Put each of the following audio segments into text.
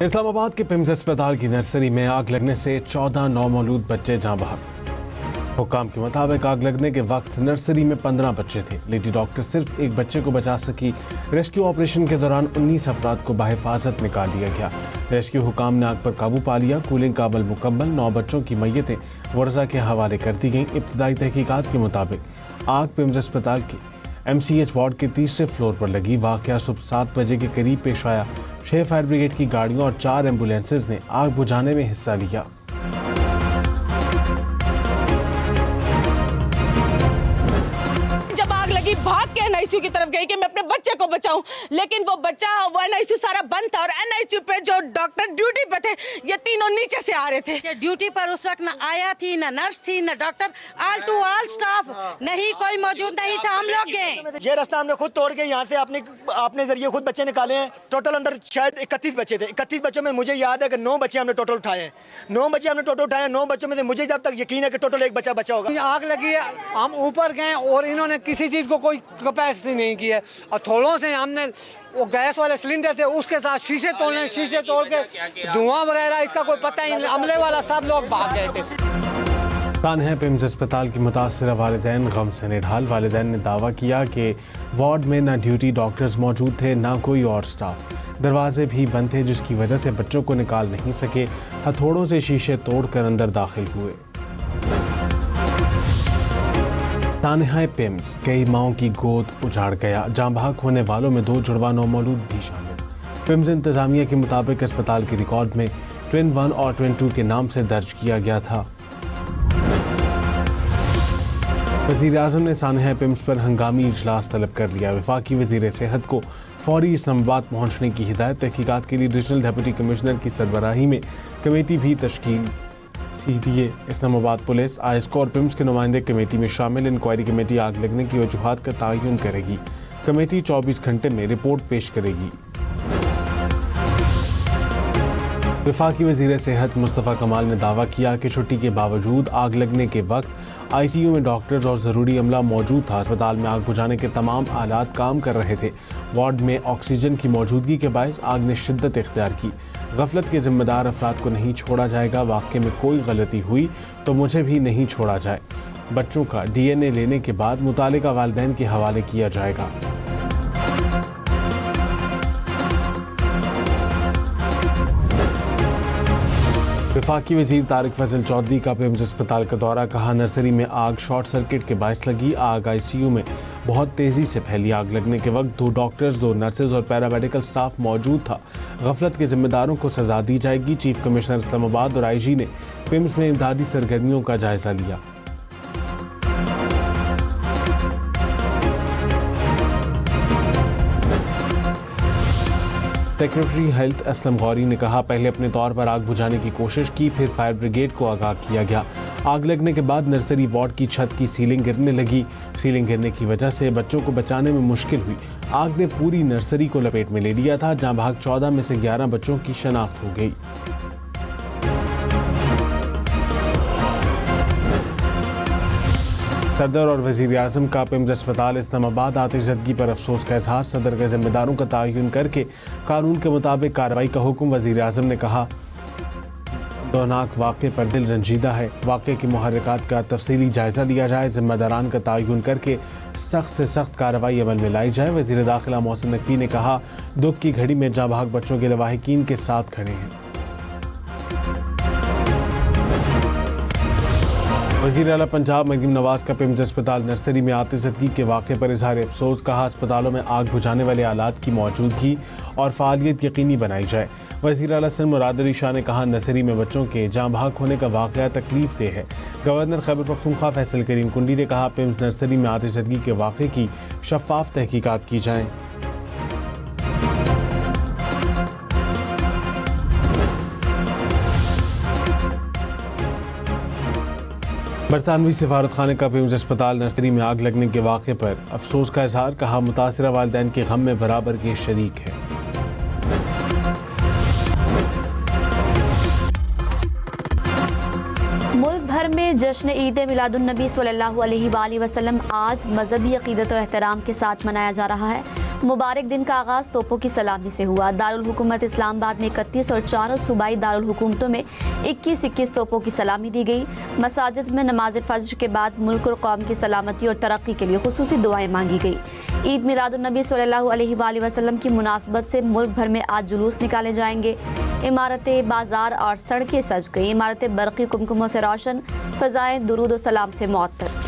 इस्लामाबाद के पिम्स अस्पताल की नर्सरी में आग लगने से 14 नौमौलूद बच्चे जाँ बहक। हुक्काम के मुताबिक आग लगने के वक्त नर्सरी में 15 बच्चे थे। लेडी डॉक्टर सिर्फ एक बच्चे को बचा सकी। रेस्क्यू ऑपरेशन के दौरान 19 अफराद को बाहिफाजत निकाल लिया गया। रेस्क्यू हुक्काम ने आग पर काबू पा लिया। कूलिंग का अमल मुकम्मल। 9 बच्चों की मैयतें वर्जा के हवाले कर दी गईं। इब्तदाई तहकीकात के मुताबिक आग पिम्स अस्पताल के MCH वार्ड के तीसरे फ्लोर पर लगी। वाक़या सुबह 7 बजे के करीब पेश आया। 6 फायर ब्रिगेड की गाड़ियों और 4 एम्बुलेंसेज ने आग बुझाने में हिस्सा लिया। जब आग लगी भाग के NICU की तरफ गई कि मैं अपने बच्चे को बचाऊं, लेकिन वो बच्चा वो NICU सारा बंद था और NICU पे जो डॉक्टर ड्यूटी पे थे ये तीनों नीचे से आ रहे थे। ड्यूटी पर उस वक्त न आया थी, न नर्स थी, न doctor, all to all staff नहीं, कोई मौजूद नहीं था। हम लोग गए, ये रास्ता हमने खुद तोड़ के यहाँ से अपने जरिए खुद बच्चे निकाले हैं। टोटल अंदर शायद 31 बच्चे थे। 31 बच्चों में मुझे याद है कि 9 बच्चे हमने टोटल उठाए हैं। 9 बच्चे हमने टोटल उठाए हैं। 9 बच्चों में से मुझे जब तक यकीन है कि टोटल एक बच्चा बचा होगा। आग लगी है, हम ऊपर गए और इन्होंने किसी चीज़ को कोई कैपेसिटी नहीं की है और थोड़ों से हमने वो गैस वाले सिलेंडर थे उसके साथ शीशे तोड़ने, शीशे तोड़ के धुआं वगैरह इसका कोई पता ही नहीं। अमले वाला सब लोग भाग गए थे। है पिम्स अस्पताल की मुतासरा वालिदैन गम से निढाल। वालिदैन ने दावा किया कि वार्ड में न ड्यूटी डॉक्टर्स मौजूद थे, न कोई और स्टाफ। दरवाजे भी बंद थे जिसकी वजह से बच्चों को निकाल नहीं सके। हथौड़ों से शीशे तोड़कर अंदर दाखिल हुए। तानहाए पिम्स, कई माओं की गोद उजाड़ गया। जाँ बहक होने वालों में 2 जुड़वा नौमौलूद भी शामिल। पिम्स इंतजामिया के मुताबिक अस्पताल के रिकॉर्ड में ट्विन 1 और ट्विन 2 के नाम से दर्ज किया गया था। वज़ीर-ए-आज़म ने सानहा पिम्स पर हंगामी इजलास तलब कर लिया। वफाकी वज़ीर सेहत को फौरी इस्लामाबाद पहुँचने की हिदायत। तहकीकात के लिए डिविजनल डिप्टी कमिश्नर की सरबराही में कमेटी भी तश्कील। CDA इस्लामाबाद पुलिस, ISCO और पिम्स के नुमाइंदे कमेटी में शामिल। इंक्वायरी कमेटी आग लगने की वजूहात का तयन करेगी। कमेटी 24 घंटे में रिपोर्ट पेश करेगी। वफाकी वज़ीर सेहत मुस्तफ़ा कमाल ने दावा किया कि छुट्टी के बावजूद आग लगने के वक्त ICU में डॉक्टर्स और ज़रूरी अमला मौजूद था। अस्पताल में आग बुझाने के तमाम आलात काम कर रहे थे। वार्ड में ऑक्सीजन की मौजूदगी के बायस आग ने शिद्दत इख्तियार की। गफलत के जिम्मेदार अफराद को नहीं छोड़ा जाएगा। वाक़े में कोई गलती हुई तो मुझे भी नहीं छोड़ा जाए। बच्चों का DNA लेने के बाद मुतालिका वालिदैन के हवाले किया जाएगा। वफाकी वज़ीर तारिक फजल चौधरी का पिम्स अस्पताल का दौरा। कहा नर्सरी में आग शॉर्ट सर्किट के बायस लगी। आग ICU में बहुत तेज़ी से फैली। आग लगने के वक्त 2 डॉक्टर्स, 2 नर्सेज और पैरामेडिकल स्टाफ मौजूद था। गफलत के जिम्मेदारों को सजा दी जाएगी। चीफ कमिश्नर इस्लामाबाद और IG ने पिम्स में इमदादी सरगर्मियों का जायजा लिया। सेक्रेटरी हेल्थ असलम गौरी ने कहा पहले अपने तौर पर आग बुझाने की कोशिश की, फिर फायर ब्रिगेड को आगाह किया गया। आग लगने के बाद नर्सरी वार्ड की छत की सीलिंग गिरने लगी। सीलिंग गिरने की वजह से बच्चों को बचाने में मुश्किल हुई। आग ने पूरी नर्सरी को लपेट में ले लिया था। जहां भाग 14 में से 11 बच्चों की शनाख्त हो गई। सदर और वज़ीर-ए-आज़म का पिम्स अस्पताल इस्लामाबाद आतिशज़दगी पर अफसोस का इजहार। सदर के जिम्मेदारों का तयन करके कानून के मुताबिक कार्रवाई का हुक्म। वज़ीर-ए-आज़म ने कहा दौनाक वाक़े पर दिल रंजीदा है। वाक़े की मुहर्रिकात का तफसीली जायज़ा लिया जाए। जिम्मेदारान का तयन करके सख्त से सख्त कार्रवाई अमल में लाई जाए। वज़ीर दाखिला मोहसिन नकवी ने कहा दुख की घड़ी में जाँ बहक बच्चों के लवाहिकीन के साथ खड़े हैं। वज़ीर आला पंजाब मरीम नवाज का पिम्स अस्पताल नर्सरी में आतिशज़दगी के वाक़े पर इजहार अफसोस। कहा अस्पतालों में आग बुझाने वाले आलात की मौजूदगी और फ़ालियत यकीनी बनाई जाए। वज़ीर आला सिंध मुराद अली शाह ने कहा नर्सरी में बच्चों के जाँ बहक होने का वाक़या तकलीफ देह है। गवर्नर खैबर पख्तूनख्वा फैसल करीम कुंडी ने कहा पिम्स नर्सरी में आतिशज़दगी के वाक़े की शफ़ाफ तहकीकात की जाएँ। बरतानवी सिफारत खाने का पिम्स अस्पताल नर्सरी में आग लगने के वाक़े पर अफसोस का इजहार। कहा मुतासिरा वालिदैन के गम में बराबर के शरीक है। मुल्क भर में जश्न ईद मिलादुन्नबी सल्लल्लाहु अलैहि वसल्लम आज मजहबी अक़ीदत और एहतराम के साथ मनाया जा रहा है। मुबारक दिन का आगाज तोपों की सलामी से हुआ। दारुल हुकूमत इस्लामाबाद में 31 और चारों सूबाई दारुल हुकूमतों में 21-21 तोपों की सलामी दी गई। मसाजिद में नमाज फज्र के बाद मुल्क और कौम की सलामती और तरक्की के लिए खुसूसी दुआएं मांगी गई। ईद मिलादुन्नबी सल्लल्लाहु अलैहि वसल्लम की मुनासबत से मुल्क भर में आज जुलूस निकाले जाएंगे। इमारतें, बाजार और सड़कें सज गई। इमारतें बरक़ी कुमकुमों से रोशन, फ़ज़ाएं दुरूद और सलाम से मुअत्तर।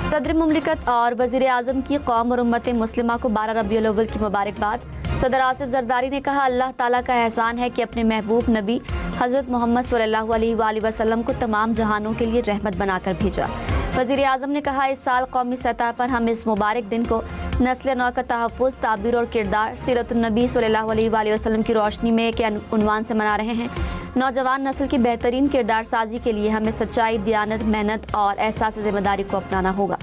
सदर मुमलिकत और वज़ीर आज़म की कौम और उम्मत मुस्लिमा को 12 रबीउल अव्वल की मुबारकबाद। सदर आसिफ जरदारी ने कहा, अल्लाह ताला का एहसान है कि अपने महबूब नबी हज़रत मोहम्मद सल्लल्लाहु अलैहि वसल्लम को तमाम जहानों के लिए रहमत बनाकर भेजा। वज़ीर आज़म ने कहा, इस साल कौमी सतह पर हम इस मुबारक दिन को नस्ल नौ का तहफ़्फ़ुज़, ताबीर और किरदार सीरतुन्नबी सल्लल्लाहु अलैहि वसल्लम की रोशनी में के उन्वान से मना रहे हैं। नौजवान नस्ल की बेहतरीन किरदार साजी के लिए हमें सच्चाई, दियानत, मेहनत और एहसास ज़िम्मेदारी को अपनाना होगा।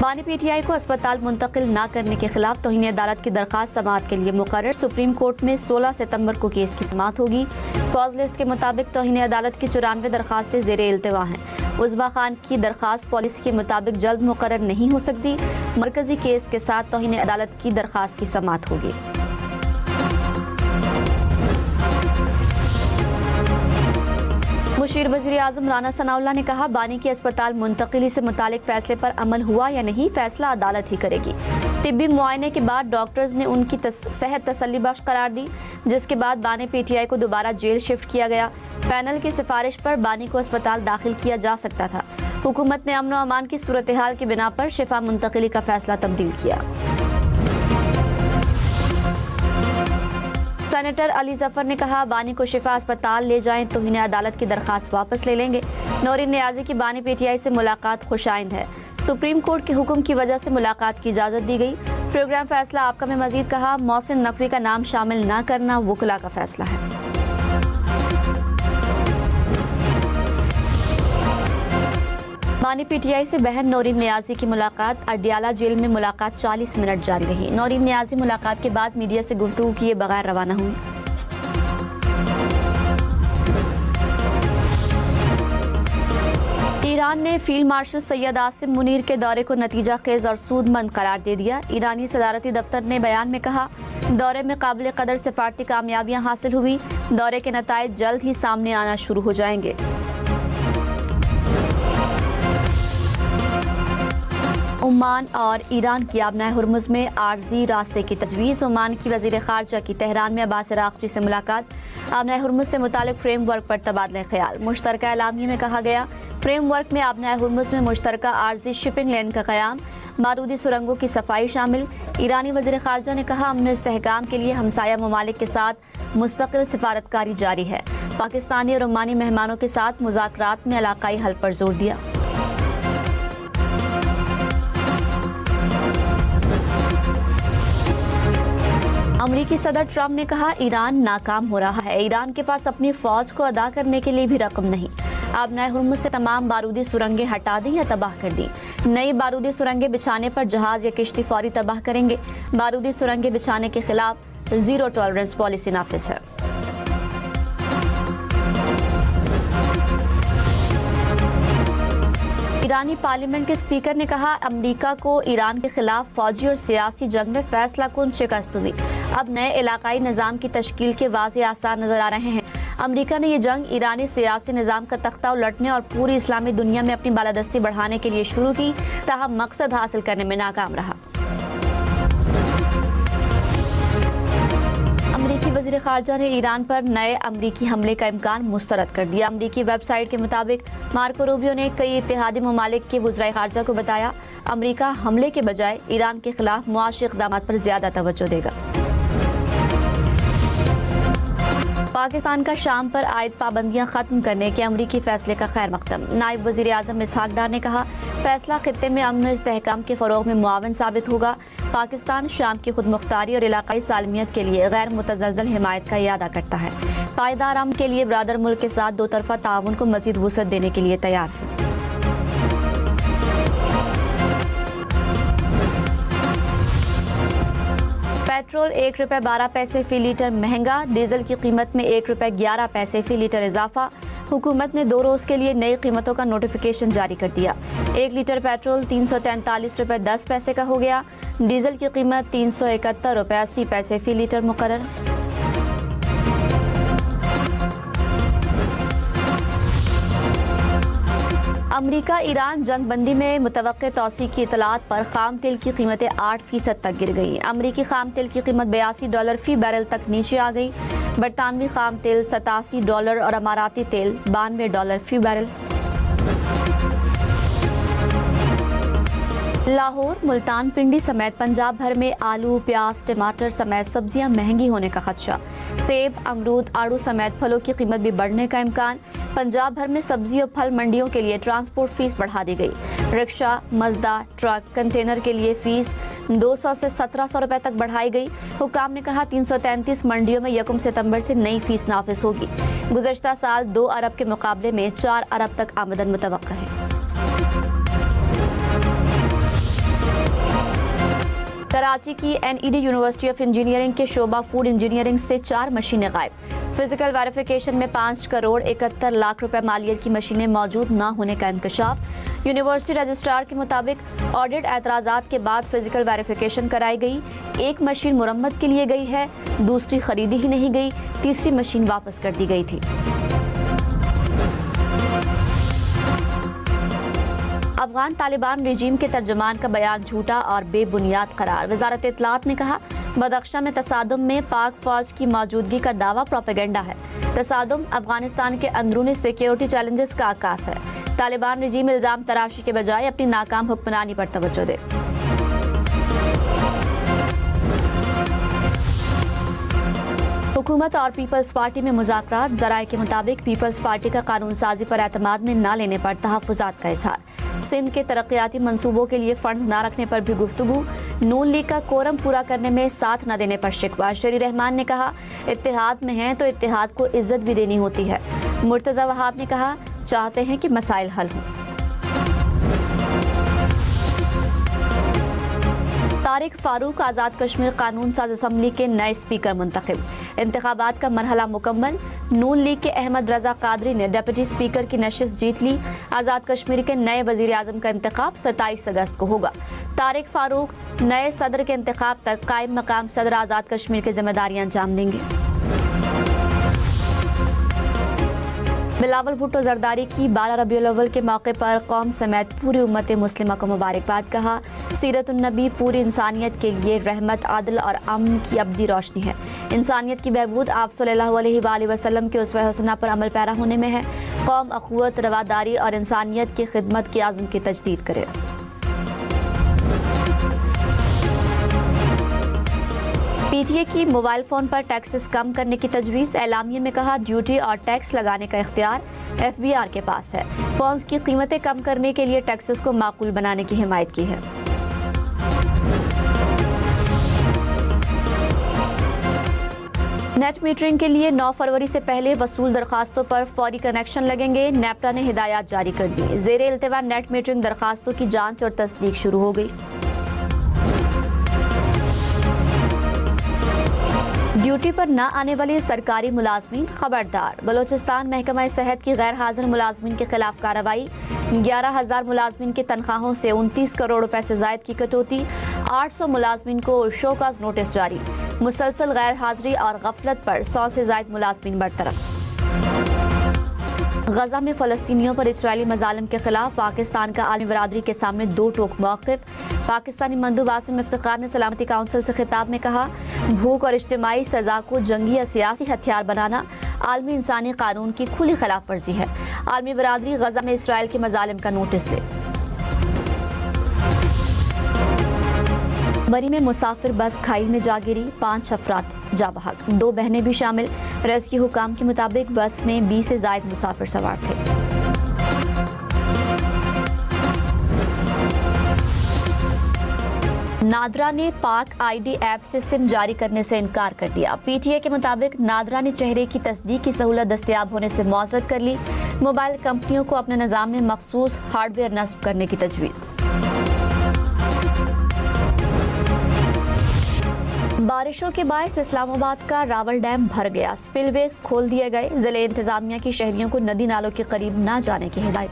बानी पीटीआई को अस्पताल मुंतकिल न करने के खिलाफ तौहीन अदालत की दरख्वास्त समाअत के लिए मुकर्रर। सुप्रीम कोर्ट में 16 सितंबर को केस की समाअत होगी। कॉज लिस्ट के मुताबिक तौहीन अदालत की 94 दरख्वास्तें ज़ेरे इल्तिवा हैं। उज़्मा खान की दरख्वास्त पॉलिसी के मुताबिक जल्द मुकर्रर नहीं हो सकती। मरकजी केस के साथ तौहीन अदालत की दरख्वास्त की समाअत होगी। मुशीर वज़ीर आज़म राना सनाउल्लाह ने कहा, बानी की अस्पताल मुंतकिली से मुतालिक फैसले पर अमल हुआ या नहीं, फैसला अदालत ही करेगी। तिब्बी मुआयने के बाद डॉक्टर्स ने उनकी सेहत तसल्ली बख्श करार दी, जिसके बाद बानी पीटीआई को दोबारा जेल शिफ्ट किया गया। पैनल की सिफारिश पर बानी को अस्पताल दाखिल किया जा सकता था। हुकूमत ने अमन व अमान की सूरत हाल की बिना पर शिफा मुंतकिली का फैसला तब्दील किया। सेनेटर अली जफर ने कहा, बानी को शिफा अस्पताल ले जाएं तो इन्हें अदालत की दरख्वास्त वापस ले लेंगे। नौरीन नियाजी की बानी पीटीआई से मुलाकात खुशाइंद है। सुप्रीम कोर्ट के हुक्म की वजह से मुलाकात की इजाज़त दी गई। प्रोग्राम फैसला आपका में मजीद कहा, मोहसिन नकवी का नाम शामिल न करना वकला का फैसला है। बानी पीटीआई से बहन नौरीन नियाजी की मुलाकात। अडियाला जेल में मुलाकात 40 मिनट जारी रही। नौरीन नियाजी मुलाकात के बाद मीडिया से गुफ्तगू किए बगैर रवाना हुई। ईरान ने फील्ड मार्शल सैयद आसिम मुनीर के दौरे को नतीजा खेज और सूदमंद करार दे दिया। ईरानी सदारती दफ्तर ने बयान में कहा, दौरे में काबिल कदर सिफारती कामयाबियां हासिल हुई। दौरे के नताइज जल्द ही सामने आना शुरू हो जाएंगे। ओमान और ईरान की आबनाए हुर्मुज़ में आर्जी रास्ते की तजवीज़। ओमान की वज़ीर ख़ारजा की तेहरान में अब्बास अराग़ची से मुलाकात। आबनाए हुर्मुज़ से मुतालिक फ्रेमवर्क पर तबादला ख्याल। मुश्तरका एलामिया में कहा गया, फ्रेमवर्क में आबनाए हुर्मुज़ में मुश्तरका आर्जी शिपिंग लेन का क़याम, बारूदी सुरंगों की सफाई शामिल। ईरानी वज़ीर ख़ारजा ने कहा, अमन इस्तेहकाम के लिए हमसाया ममालिक के साथ मुस्तक़िल सिफारतकारी जारी है। पाकिस्तानी और ओमानी मेहमानों के साथ मुज़ाकरात में इलाक़ाई हल पर जोर दिया। अमरीकी सदर ट्रंप ने कहा, ईरान नाकाम हो रहा है। ईरान के पास अपनी फौज को अदा करने के लिए भी रकम नहीं। आबनाए हुर्मुज़ से तमाम बारूदी सुरंगें हटा दी या तबाह कर दी। नई बारूदी सुरंगें बिछाने पर जहाज या किश्ती फौरी तबाह करेंगे। बारूदी सुरंगें बिछाने के खिलाफ जीरो टॉलरेंस पॉलिसी नाफिज है। ईरानी पार्लियामेंट के स्पीकर ने कहा, अमेरिका को ईरान के खिलाफ फौजी और सियासी जंग में फैसला कुन शिकस्त हुई। अब नए इलाकाई निज़ाम की तश्कील के वाज़े आसार नजर आ रहे हैं। अमेरिका ने यह जंग ईरानी सियासी निज़ाम का तख्ता उलटने और पूरी इस्लामी दुनिया में अपनी बालादस्ती बढ़ाने के लिए शुरू की, ताहम मकसद हासिल करने में नाकाम रहा। अमरीकी वज़ीर ख़ारजा ने ईरान पर नए अमरीकी हमले का इम्कान मुस्तरद कर दिया। अमरीकी वेबसाइट के मुताबिक मार्को रूबियो ने कई इत्तेहादी ममालिक के वज़ीर ख़ारजा को बताया, अमरीका हमले के बजाय ईरान के खिलाफ मुआशी इक़दामात पर ज़्यादा तवज्जो देगा। पाकिस्तान का शाम पर आयद पाबंदियां खत्म करने के अमरीकी फैसले का खैर मकदम। नायब वज़ीर आज़म इसहाक डार ने कहा, फैसला खित्ते में अमन इस्तेहकाम के फ़रोग़ में मुआवन साबित होगा। पाकिस्तान शाम की खुद मुख्तारी और इलाकाई सालमियत के लिए गैर मुतज़लज़ल हिमायत का इरादा करता है। पायदार अमन के लिए ब्रादर मुल्क के साथ दो तरफ़ा ताउन को मज़ीद वुसअत देने के लिए तैयार है। पेट्रोल ₹1.12 फ़ी लीटर महंगा। डीजल की कीमत में ₹1.11 फ़ी लीटर इजाफा। हुकूमत ने 2 रोज़ के लिए नई कीमतों का नोटिफिकेशन जारी कर दिया। 1 लीटर पेट्रोल 343 रुपये 10 पैसे का हो गया। डीजल की कीमत 371 रुपये 80 पैसे फी लीटर मुकर्रर। अमरीका ईरान जंगबंदी में मुतवक्के तौसी की इतलात पर खाम तेल की कीमतें 8% तक गिर गई। अमरीकी खाम तेल की कीमत $82 फी बैरल तक नीचे आ गई। बरतानवी खाम तेल $87 और अमाराती तेल $92 फी बैरल। लाहौर, मुल्तान, पिंडी समेत पंजाब भर में आलू, प्याज, टमाटर समेत सब्जियां महंगी होने का खदशा। सेब, अमरूद, आड़ू समेत फलों की कीमत भी बढ़ने का इम्कान। पंजाब भर में सब्जी और फल मंडियों के लिए ट्रांसपोर्ट फीस बढ़ा दी गई। रिक्शा, मजदा, ट्रक, कंटेनर के लिए फीस 200 से 1700 रुपए तक बढ़ाई गई। हुकाम ने कहा 333 मंडियों में 1 सितंबर से नई फीस नाफिज होगी। गुज़श्ता साल 2 अरब के मुकाबले में 4 अरब तक आमदन मुतवक्का है। कराची की NED यूनिवर्सिटी ऑफ इंजीनियरिंग के शोबा फूड इंजीनियरिंग से 4 मशीनें गायब। फिजिकल वेरिफिकेशन में 5 करोड़ 71 लाख रुपए मालियत की मशीनें मौजूद न होने का इंकशाफ। यूनिवर्सिटी रजिस्ट्रार के मुताबिक ऑडिट एतराज़ात के बाद फिजिकल वेरिफिकेशन कराई गई। 1 मशीन मुरम्मत के लिए गई है, दूसरी खरीदी ही नहीं गई, तीसरी मशीन वापस कर दी गई थी। अफगान तालिबान रजीम के तर्जुमान का बयान झूठा और बेबुनियाद करार। वजारत इत्तलात ने कहा बदख्शां में तसादुम में पाक फौज की मौजूदगी का दावा प्रोपेगेंडा है। तसादुम अफगानिस्तान के अंदरूनी सिक्योरिटी चैलेंजेस का आकाश है। तालिबान रजीम इल्जाम तराशी के बजाय अपनी नाकाम हुक्मरानी पर तवज्जो दे। हुकूमत और पीपल्स पार्टी में मुज़ाकरात। ज़राए के मुताबिक पीपल्स पार्टी का कानून साजी पर एतमाद में न लेने पर तहफ़्फ़ुज़ात का इज़हार। सिंध के तरक्याती मंसूबों के लिए फंड्स न रखने पर भी गुफ्तगू। नून लीग का कोरम पूरा करने में साथ न देने पर शिकवा। शरी रहमान ने कहा इत्तेहाद में हैं तो इत्तेहाद को इज्जत भी देनी होती है। मुर्तज़ा वहाब ने कहा चाहते हैं कि मसाइल हल हों। तारिक फारूक आज़ाद कश्मीर कानून साज असम्बली के नए स्पीकर मुंतखब। इंतखाबात का मरहला मुकम्मल। नून लीग के अहमद रजा कादरी ने डिप्टी स्पीकर की नशिस्त जीत ली। आज़ाद कश्मीर के नए वजीर आज़म का इंतखाब 27 अगस्त को होगा। तारिक फारूक नए सदर के इंतखाब तक कायम मकाम सदर आज़ाद कश्मीर की जिम्मेदारियां अंजाम देंगे। बिलावल भुट्टो जरदारी की 12 रबीउल अव्वल के मौके पर कौम समेत पूरी उम्मत मुस्लिमा को मुबारकबाद। कहा सीरतुन नबी पूरी इंसानियत के लिए रहमत, आदल और अमन की अब्दी रोशनी है। इंसानियत की बहबूद आप सल्लल्लाहु अलैहि वसल्लम के उसवे हसना पर अमल पैरा होने में है। कौम अखुवत, रवादारी और इंसानियत की खिदमत के आज़म की तजदीद करे। PTA की मोबाइल फ़ोन पर टैक्सेस कम करने की तजवीज़। एलामिया में कहा ड्यूटी और टैक्स लगाने का इख्तियार FBR के पास है। फ़ोन्स की कीमतें कम करने के लिए टैक्सेस को माकूल बनाने की हिमायत की है। नेट मीटरिंग के लिए 9 फरवरी से पहले वसूल दरखास्तों पर फौरी कनेक्शन लगेंगे। नेपरा ने हिदायत जारी कर दी। ज़ेरे इल्तिवा नेट मीटरिंग दरखास्तों की जांच और तस्दीक शुरू हो गई। ड्यूटी पर न आने वाले सरकारी मुलाजमीन खबरदार। बलोचिस्तान महकमा सेहत की गैर हाजिर मुलाजमीन के खिलाफ कार्रवाई। 11,000 मुलाजमीन की तनख्वाहों से 29 करोड़ रुपए से जायद की कटौती। 800 मुलाजमीन को शोकाज नोटिस जारी। मुसलसल गैर हाजिरी और गफलत पर 100 से जायद मुलाजमीन बरतरफ। गजा में फ़लस्तीनियों पर इस्राएली मज़ालिम के खिलाफ पाकिस्तान का आलमी बरादरी के सामने 2 टोक मौक़िफ़। पाकिस्तानी मंदूब आसिम इफ्तिखार ने सलामती काउंसिल से खिताब में कहा भूख और इज्तिमाई सज़ा को जंगी या सियासी हथियार बनाना आलमी इंसानी कानून की खुली खिलाफ वर्जी है। आलमी बरादरी गजा में इसराइल के मज़ालिम का नोटिस ले। बरी में मुसाफिर बस खाई में जा गिरी, 5 अफराद जा बहक, 2 बहनें भी शामिल। रेस्क्यू हुकाम के मुताबिक बस में 20 से ज़ायद मुसाफिर सवार थे। नादरा ने पाक ID ऐप से सिम जारी करने से इनकार कर दिया। PTA के मुताबिक नादरा ने चेहरे की तस्दीक की सहूलत दस्तयाब होने से मौजरत कर ली। मोबाइल कंपनियों को अपने निज़ाम में मखसूस हार्डवेयर नस्ब करने की तजवीज़। बारिशों के बायस इस्लामाबाद का रावल डैम भर गया। स्पिलवेज खोल दिए गए। जिले इंतजामिया की शहरियों को नदी नालों के करीब न जाने की हिदायत।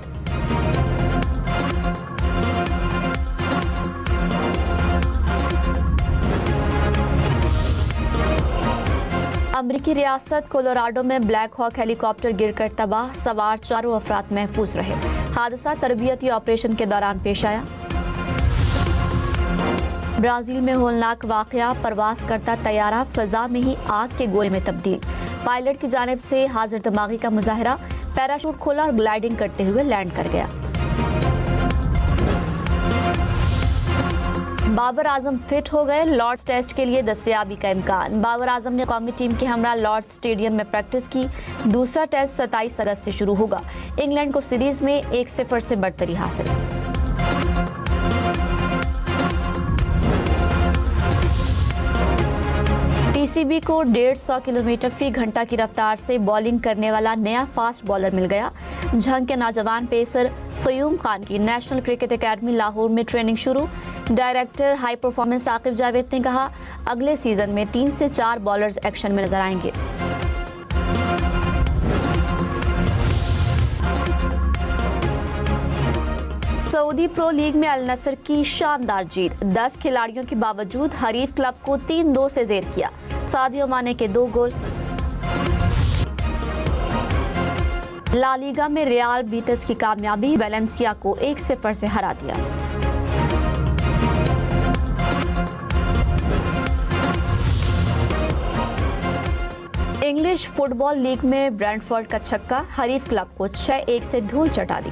अमरीकी रियासत कोलोराडो में ब्लैक हॉक हेलीकॉप्टर गिरकर तबाह। सवार 4 अफराद महफूज रहे। हादसा तरबियती ऑपरेशन के दौरान पेश आया। ब्राजील में होलनाक वाकया। परवास करता तैयारा फजा में ही आग के गोले में तब्दील। पायलट की जानिब से हाजिर दिमागी का मुजाहरा। पैराशूट खोला और ग्लाइडिंग करते हुए लैंड कर गया। बाबर आजम फिट हो गए। लॉर्ड्स टेस्ट के लिए दस्तयाबी का इम्कान। बाबर आजम ने कौमी टीम के हमरा लॉर्ड्स स्टेडियम में प्रैक्टिस की। दूसरा टेस्ट 27 अगस्त से शुरू होगा। इंग्लैंड को सीरीज में 1-0 से बढ़तरी हासिल। पीसीबी को 150 किलोमीटर फी घंटा की रफ्तार से बॉलिंग करने वाला नया फास्ट बॉलर मिल गया। झंग के नौजवान पेसर क़यूम खान की नेशनल क्रिकेट एकेडमी लाहौर में ट्रेनिंग शुरू। Director high performance Aqib Javed ने कहा, अगले सीजन में 3 से 4 बॉलर्स एक्शन में नजर आएंगे। सऊदी प्रो लीग में अल नसर की शानदार जीत। 10 खिलाड़ियों के बावजूद हरीफ क्लब को 3-2 से जेर किया। सादियो माने के 2 गोल। ला लीगा में रियाल बीटिस की कामयाबी। वेलेंसिया को 1-0 से हरा दिया। इंग्लिश फुटबॉल लीग में ब्रेंटफोर्ड का छक्का हरीफ क्लब को 6-1 से धूल चटा दी।